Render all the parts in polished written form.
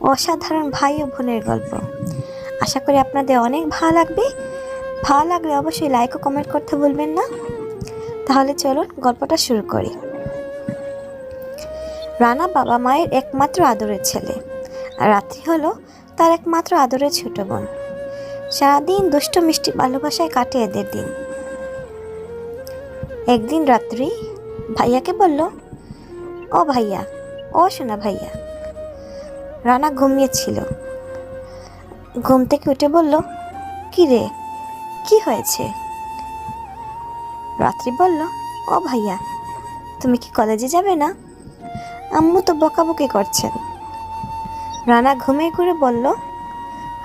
অসাধারণ ভাই ও বোনের গল্প। আশা করি আপনাদের অনেক ভালো লাগবে। ভালো লাগলে অবশ্যই লাইক ও কমেন্ট করতে ভুলবেন না। তাহলে চলুন গল্পটা শুরু করি। রানা বাবা মায়ের একমাত্র আদরের ছেলে, আর রাত্রি হলো তার একমাত্র আদরের ছোট বোন। সারাদিন দুষ্ট মিষ্টি ভালোবাসায় কাটে এদের দিন। একদিন রাত্রি ভাইয়াকে বলল, ও ভাইয়া, ও শোনা ভাইয়া। রানা ঘুমিয়েছিল। ঘুম থেকে উঠে বলল, কি রে, কি হয়েছে? রাত্রি বলল, ও ভাইয়া, তুমি কি কলেজে যাবে না? আম্মু তো বকাবকি করছেন। রানা ঘুমিয়ে ঘুরে বলল,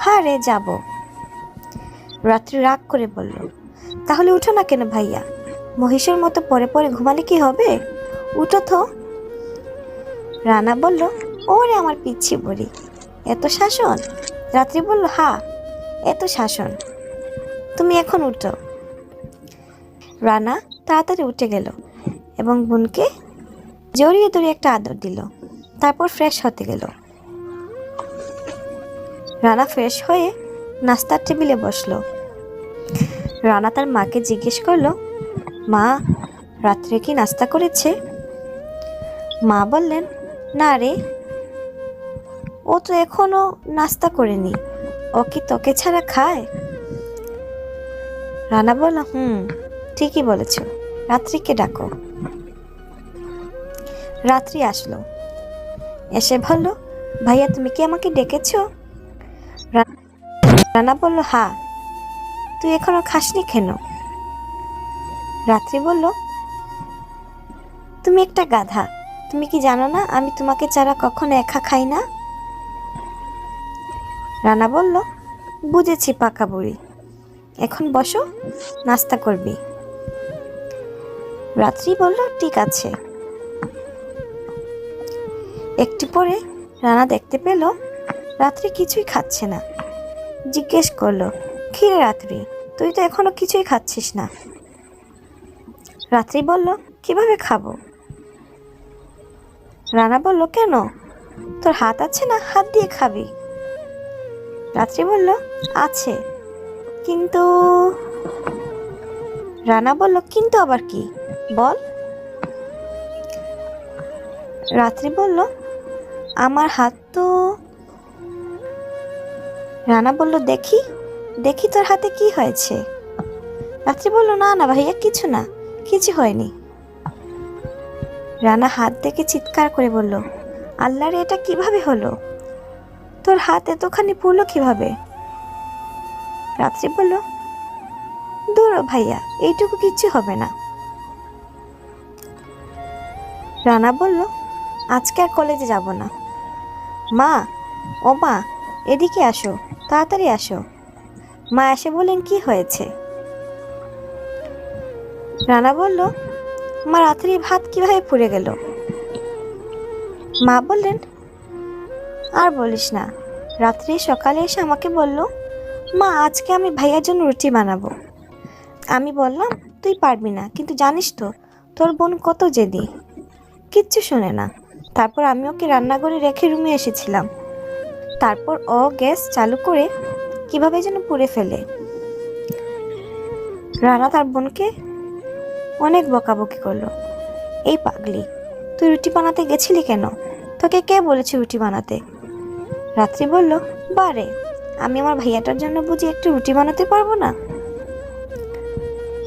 হ্যাঁ রে, যাব। রাত্রি রাগ করে বলল, তাহলে উঠো না কেন ভাইয়া? মহিষের মতো পরে পরে ঘুমালে কি হবে? উঠো তো। রানা বলল, ওরে আমার পিচ্ছি বুড়ি, এত শাসন? রাত্রি বলল, হ্যাঁ, এত শাসন, তুমি এখন উঠো। রানা তাড়াতাড়ি উঠে গেল এবং বোনকে জড়িয়ে ধরে একটা আদর দিল। তারপর ফ্রেশ হতে গেল। রানা ফ্রেশ হয়ে নাস্তার টেবিলে বসলো। রানা তার মাকে জিজ্ঞেস করলো, মা, রাত্রে কি নাস্তা করেছে? মা বললেন, না রে, ও তো এখনো নাস্তা করেনি। ও কি তোকে ছাড়া খায়? রানা বলল, ঠিকই বলেছ, রাত্রিকে ডাকো। রাত্রি আসলো। এসে বলল, ভাইয়া তুমি কি আমাকে ডেকেছো? রানা বলল, হ্যাঁ, তুই এখনো খাসনি কেন? রাত্রি বলল, তুমি একটা গাধা, তুমি কি জানো না আমি তোমাকে ছাড়া কখনো একা খাই না? রানা বলল, বুঝেছি পাকা বুড়ি, এখন বসো, নাস্তা করবি। রাত্রি বলল, ঠিক আছে। একটু পরে রানা দেখতে পেল রাত্রি কিছুই খাচ্ছে না। জিজ্ঞেস করলো, কি রে রাত্রি, তুই তো এখনো কিছুই খাচ্ছিস না? রাত্রি বলল, কিভাবে খাবো? রানা বলল, কেন, তোর হাত আছে না, হাত দিয়ে খাবি। রাত্রি বলল, আছে, কিন্তু। রানা বলল, কিন্তু আবার কি, বল। রাত্রি বলল, আমার হাত তো। রানা বলল, দেখি দেখি তোর হাতে কি হয়েছে। রাত্রি বলল, না না ভাইয়া, কিছু না, কিছু হয়নি। রানা হাত দেখে চিৎকার করে বলল, আল্লাহ রে, এটা কিভাবে হলো? তোর হাত এতখানি পুড়লো কিভাবে? রাত্রি বলল, দূর ভাইয়া, এইটুকু কিচ্ছু হবে না। রানা বলল, আজকে আর কলেজে যাব না। মা, ও মা, এদিকে আসো, তাড়াতাড়ি আসো। মা এসে বললেন, কি হয়েছে? রানা বলল, মা, রাত্রি ভাত কিভাবে পুড়ে গেল? মা বললেন, আর বলিস না, রাত্রি সকালে এসে আমাকে বলল, মা, আজকে আমি ভাইয়ার জন্য রুটি বানাবো। আমি বললাম, তুই পারবি না, কিন্তু জানিস তো তোর বোন কত জেদি, কিচ্ছু শোনে না। তারপর আমি ওকে রান্নাঘরে রেখে রুমে এসেছিলাম। তারপর ও গ্যাস চালু করে কিভাবে যেন পুড়ে ফেলে। রানা তার বোনকে অনেক বকাবকি করলো, এই পাগলি, তুই রুটি বানাতে গেছিলি কেন? তোকে কে বলেছে রুটি বানাতে? রাত্রি বলল, বারে, আমি আমার ভাইয়াটার জন্য বুঝি একটু রুটি বানাতে পারবো না?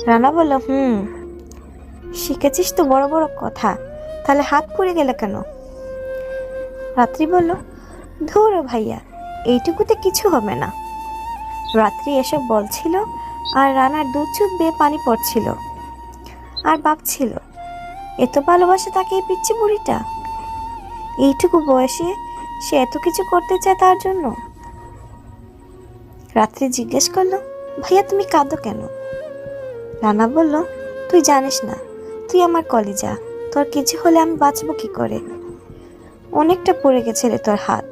রানা বলল, শিখেছিস তো বড় বড় কথা, তাহলে হাত পুড়ে গেলে কেন? রাত্রি বলল, ধুর ভাইয়া, এইটুকুতে কিছু হবে না। রাত্রি এসব বলছিল আর রানার দু চোখ বেয়ে পানি পড়ছিল আর ভাবছিল, এত ভালোবাসে তাকে এই পিচ্চি বুড়িটা, এইটুকু বয়সে সে এত কিছু করতে চায় তার জন্য। রাত্রি জিজ্ঞেস করলো, ভাইয়া তুমি কাঁদো কেন? রানা বলল, তুই জানিস না, তুই আমার কলিজা, তোর কিছু হলে আমি বাঁচবো কি করে? অনেকটা পড়ে গেছে রে তোর হাত,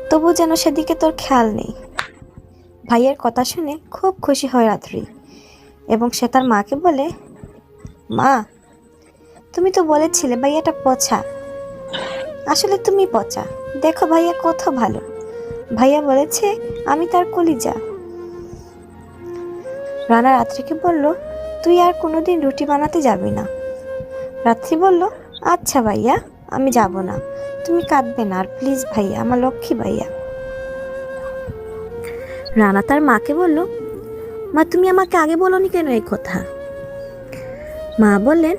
তবু যেন সেদিকে তোর খেয়াল নেই। ভাইয়ের কথা শুনে খুব খুশি হয় রাত্রি এবং সে তার মাকে বলে, মা, তুমি তো বলেছিলে ভাইয়াটা পচা, আসলে তুমি পচা, দেখো ভাইয়া কত ভালো। ভাইয়া বলেছে আমি তার কলিজা। রানা রাত্রিকে বলল, তুই আর কোনোদিন রুটি বানাতে যাবি না। রাত্রি বলল, আচ্ছা ভাইয়া, আমি যাব না। তুমি কাঁদবে না, আর প্লিজ ভাইয়া, আমার লক্ষ্মী ভাইয়া। রানা তার মাকে বলল, মা তুমি আমাকে আগে বলোনি কেন এই কথা? মা বললেন,